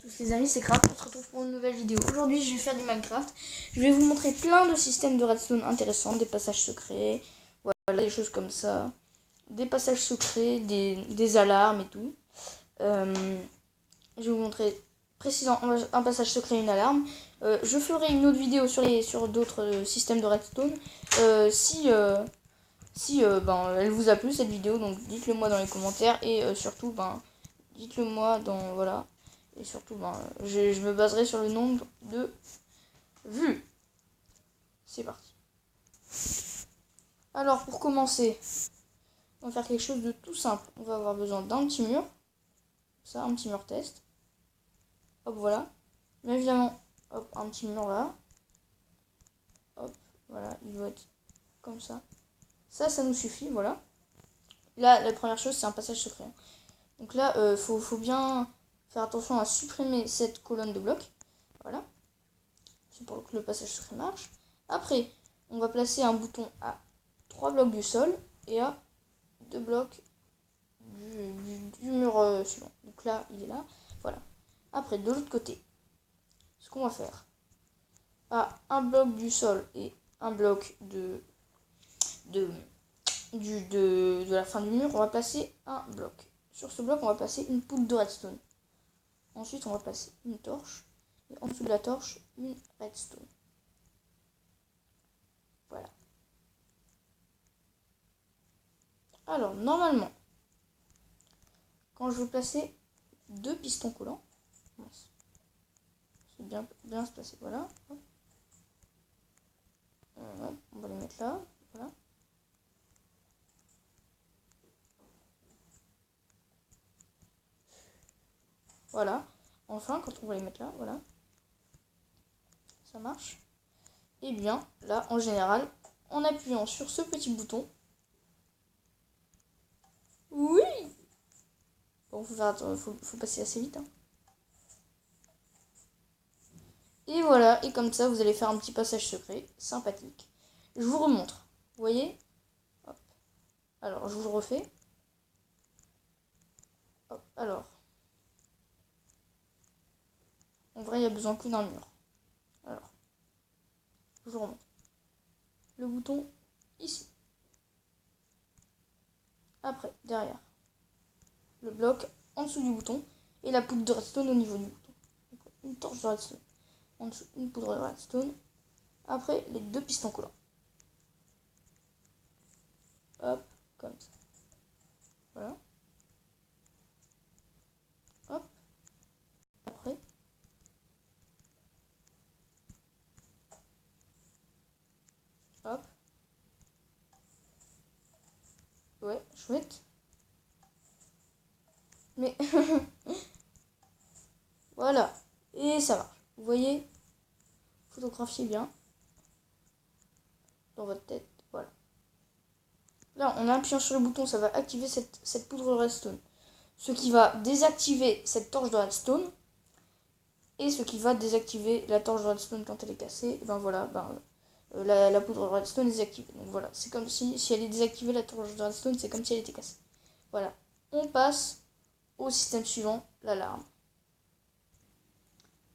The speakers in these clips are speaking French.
tous les amis, c'est Craft, on se retrouve pour une nouvelle vidéo. Aujourd'hui je vais faire du Minecraft. Je vais vous montrer plein de systèmes de redstone intéressants, des passages secrets, voilà, des choses comme ça. Des passages secrets, des alarmes et tout. Je vais vous montrer précisément un passage secret et une alarme. Je ferai une autre vidéo sur d'autres systèmes de redstone. Si elle vous a plu cette vidéo, donc dites-le moi dans les commentaires et surtout dites-le moi dans voilà. Et surtout, je me baserai sur le nombre de vues. C'est parti. Alors, pour commencer, on va faire quelque chose de tout simple. On va avoir besoin d'un petit mur. Ça, un petit mur test. Hop, voilà. Bien évidemment, hop, un petit mur là. Hop, voilà, il doit être comme ça. Ça nous suffit, voilà. Là, la première chose, c'est un passage secret. Donc là, faut bien faire attention à supprimer cette colonne de blocs. Voilà. C'est pour que le passage secret marche. Après, on va placer un bouton à 3 blocs du sol et à 2 blocs du mur suivant. Donc là, il est là. Voilà. Après, de l'autre côté, ce qu'on va faire, à un bloc du sol et un bloc de la fin du mur, on va placer un bloc. Sur ce bloc, on va placer une poudre de redstone. Ensuite, on va placer une torche. Et en dessous de la torche, une redstone. Voilà. Alors, normalement, quand je veux placer 2 pistons collants, c'est bien se placer, voilà. On va les mettre là, voilà. Voilà. Enfin, quand on va les mettre là, voilà. Ça marche. Et bien, là, en général, en appuyant sur ce petit bouton. Oui! Bon, faut passer assez vite. Hein. Et voilà, et comme ça, vous allez faire un petit passage secret, sympathique. Je vous remontre. Vous voyez? Hop. Alors, je vous le refais. Hop, alors. En vrai, il y a besoin que d'un mur. Alors, je vous remonte. Le bouton ici. Après, derrière, le bloc en dessous du bouton et la poudre de redstone au niveau du bouton. Donc, une torche de redstone. En dessous, une poudre de redstone. Après, les 2 pistons collants. Hop, comme ça. Voilà. Hop. Après. Hop. Ouais, chouette. Mais voilà. Et ça marche. Vous voyez, photographiez bien dans votre tête. Voilà. Là, en appuyant sur le bouton, ça va activer cette poudre de redstone. Ce qui va désactiver cette torche de redstone. Et ce qui va désactiver la torche de redstone quand elle est cassée. Et ben voilà, la poudre de redstone est désactivée. Donc voilà, c'est comme si elle est désactivée, la torche de redstone, c'est comme si elle était cassée. Voilà. On passe au système suivant, l'alarme.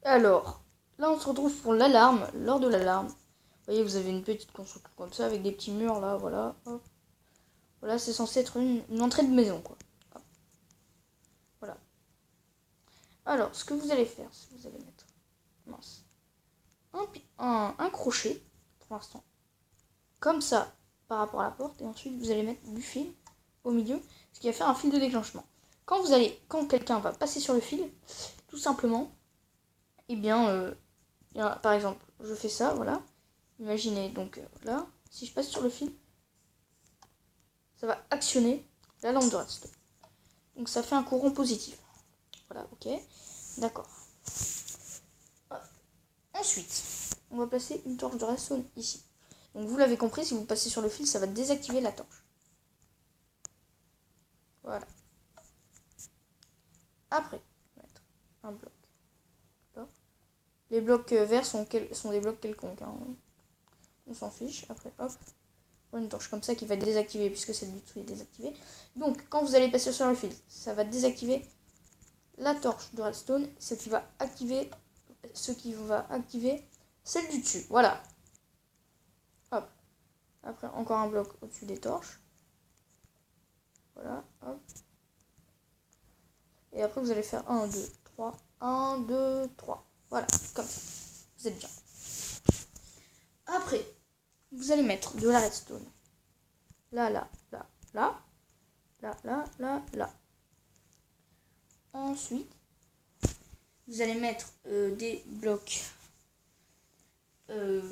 Alors, là on se retrouve pour l'alarme. Lors de l'alarme, vous voyez, vous avez une petite construction comme ça, avec des petits murs là, voilà. Hop. Voilà, c'est censé être une entrée de maison, quoi. Hop. Voilà. Alors, ce que vous allez faire, c'est que vous allez mettre un crochet, pour l'instant, comme ça, par rapport à la porte, et ensuite vous allez mettre du fil au milieu, ce qui va faire un fil de déclenchement. Quand quelqu'un va passer sur le fil, tout simplement, et bien, par exemple, je fais ça, voilà. Imaginez, donc là, si je passe sur le fil, ça va actionner la lampe de redstone. Donc ça fait un courant positif. Voilà, ok. D'accord. Ensuite, on va placer une torche de redstone ici. Donc vous l'avez compris, si vous passez sur le fil, ça va désactiver la torche. Voilà. Après, on va mettre un bloc. Les blocs verts sont des blocs quelconques. Hein. On s'en fiche. Après, hop. Une torche comme ça qui va désactiver puisque celle du dessous est désactivée. Donc, quand vous allez passer sur le fil, ça va désactiver la torche de redstone, ce qui va activer celle du dessus. Voilà. Hop. Après, encore un bloc au-dessus des torches. Voilà. Hop. Et après, vous allez faire 1, 2, 3. 1, 2, 3. Voilà. Comme ça. Vous êtes bien. Après, vous allez mettre de la redstone. Là, là, là, là. Là, là, là, là. Ensuite, vous allez mettre des blocs de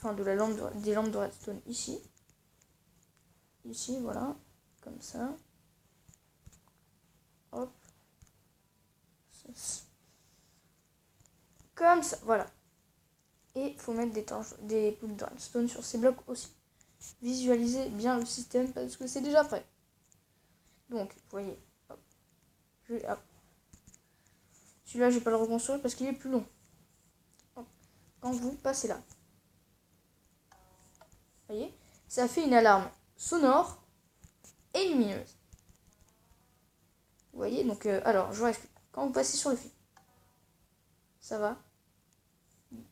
la lampe des lampes de redstone ici. Ici, voilà. Comme ça. Hop. Comme ça, voilà. Et il faut mettre des poutres de redstone sur ces blocs aussi. Visualisez bien le système parce que c'est déjà prêt. Donc, vous voyez. Hop. Hop. Celui-là, je vais pas le reconstruire parce qu'il est plus long. Hop. Quand vous passez là. Vous voyez, ça fait une alarme sonore et lumineuse. Vous voyez, donc, alors, je vous explique. Quand vous passez sur le fil, ça va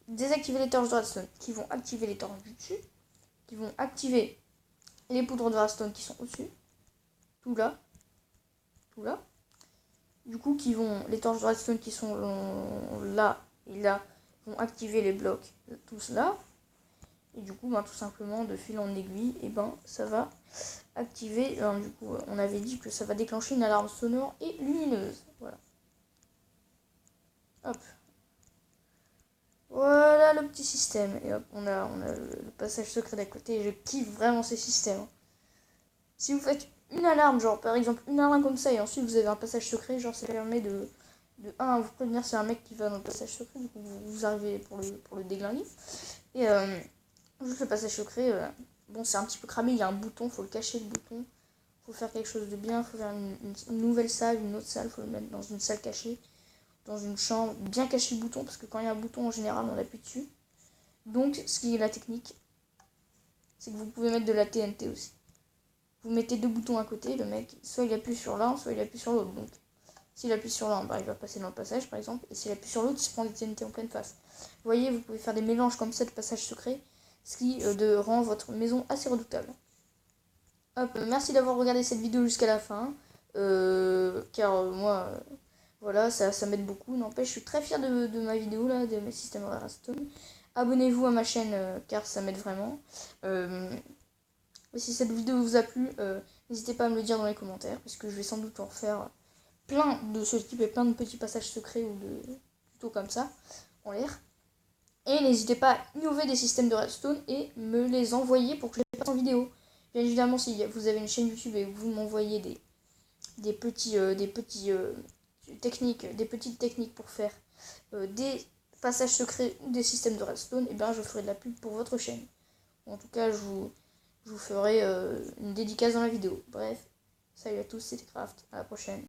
désactiver les torches de redstone qui vont activer les torches du dessus, qui vont activer les poudres de redstone qui sont au-dessus, tout là, du coup les torches de redstone qui sont là et là vont activer les blocs tous là, et du coup tout simplement de fil en aiguille, et ça va activer, du coup on avait dit que ça va déclencher une alarme sonore et lumineuse, voilà. Hop. Voilà le petit système. Et hop, on a le passage secret d'à côté. Et je kiffe vraiment ces systèmes. Si vous faites une alarme, genre par exemple une alarme comme ça, et ensuite vous avez un passage secret, genre ça permet de vous prévenir c'est un mec qui va dans le passage secret, du coup vous arrivez pour le déglinguer. Et juste le passage secret, bon c'est un petit peu cramé, il y a un bouton, faut le cacher le bouton. Faut faire quelque chose de bien, faut faire une nouvelle salle, une autre salle, faut le mettre dans une salle cachée. Dans une chambre, bien cacher le bouton, parce que quand il y a un bouton en général on appuie dessus. Donc ce qui est la technique, c'est que vous pouvez mettre de la TNT aussi. Vous mettez deux boutons à côté, le mec soit il appuie sur l'un, soit il appuie sur l'autre. Donc s'il appuie sur l'un, il va passer dans le passage par exemple, et s'il appuie sur l'autre, il se prend des TNT en pleine face. Vous voyez, vous pouvez faire des mélanges comme ça de passages secrets, ce qui rend votre maison assez redoutable. Hop, merci d'avoir regardé cette vidéo jusqu'à la fin, car moi... voilà, ça m'aide beaucoup. N'empêche, je suis très fière de ma vidéo, là, de mes systèmes redstone. Abonnez-vous à ma chaîne, car ça m'aide vraiment. Si cette vidéo vous a plu, n'hésitez pas à me le dire dans les commentaires, parce que je vais sans doute en refaire plein de ce type et plein de petits passages secrets ou plutôt comme ça, en l'air. Et n'hésitez pas à innover des systèmes de redstone et me les envoyer pour que je les fasse en vidéo. Bien évidemment, si vous avez une chaîne YouTube et que vous m'envoyez des petites techniques pour faire des passages secrets ou des systèmes de redstone, et je ferai de la pub pour votre chaîne. En tout cas, je vous ferai une dédicace dans la vidéo. Bref, salut à tous, c'était Craft, à la prochaine.